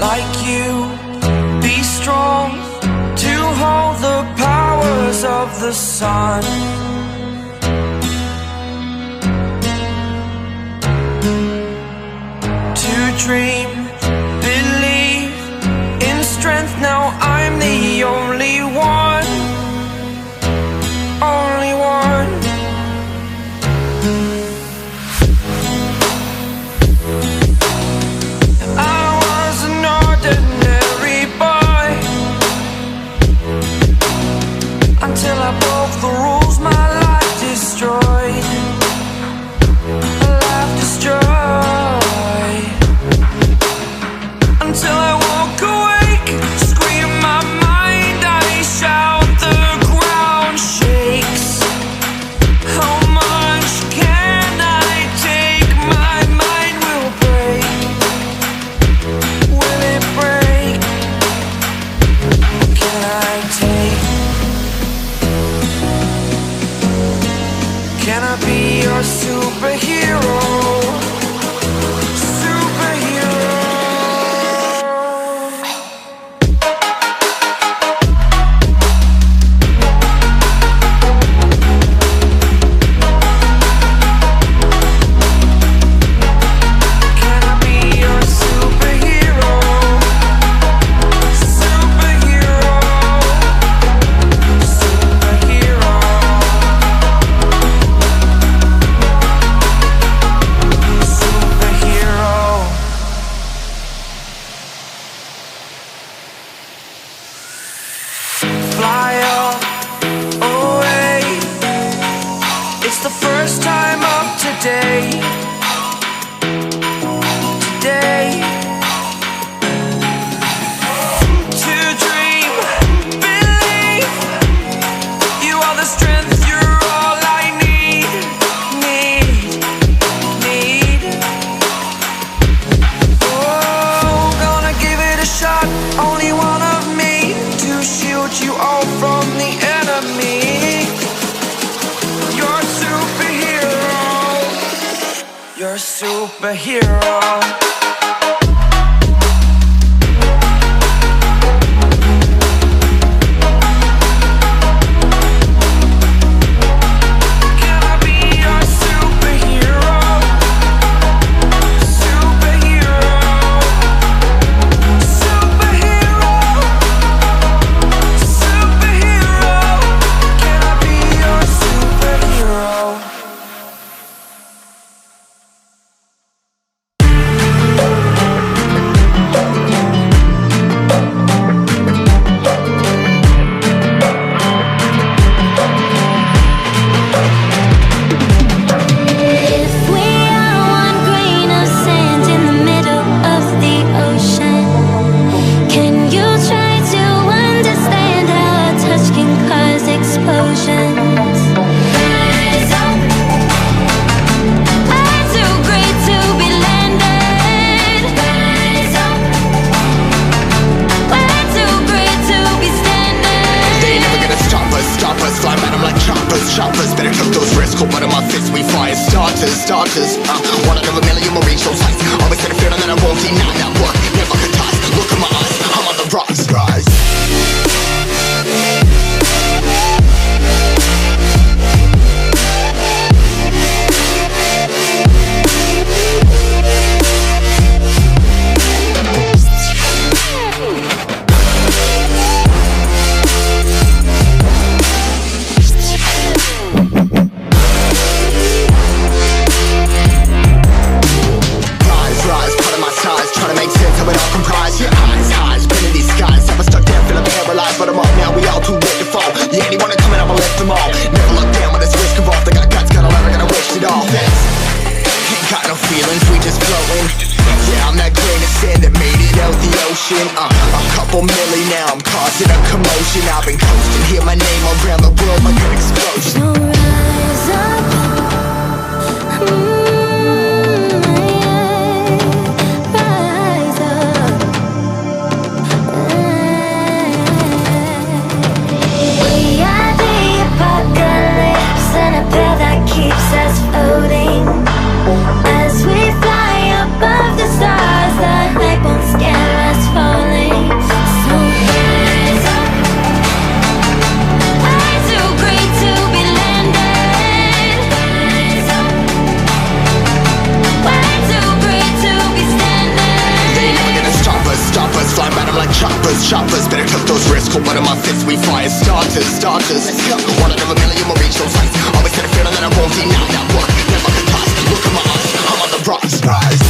like you, be strong to hold the powers of the sun. To dream, believe in strength, now I'm the only one, only one. I was an ordinary boy until I broke the rules, my life destroyed, a life destroyed. Until I walk awake, scream my mind, I shout, the ground shakes. How much can I take? My mind will break. Will it break? What can I take? Can I be your superhero? Fly up, away. It's the first time of today. Today. To dream, believe. You are the strength, you're all I need. Need. Oh, gonna give it a shot. Only one of me to shield you all from the enemy. You're a superhero. You're a superhero. Choppers, better took those risks. Cold blood in my fists, we fire starters. One out of a million will reach those heights. Always had a feeling that I won't deny that work. Never could toss. Look in my eyes, I'm on the rocks, rise. A couple milli now, I'm causing a commotion. I've been coasting, hear my name around the world like an explosion. So rise up, rise up. We are the apocalypse, and a pill that keeps us floating. As we fly above the stars, the hype won't scare us. starters. One out of a million will reach those heights. Always had a feeling that I won't deny. That work never dies. Look in my eyes, I'm on the rise.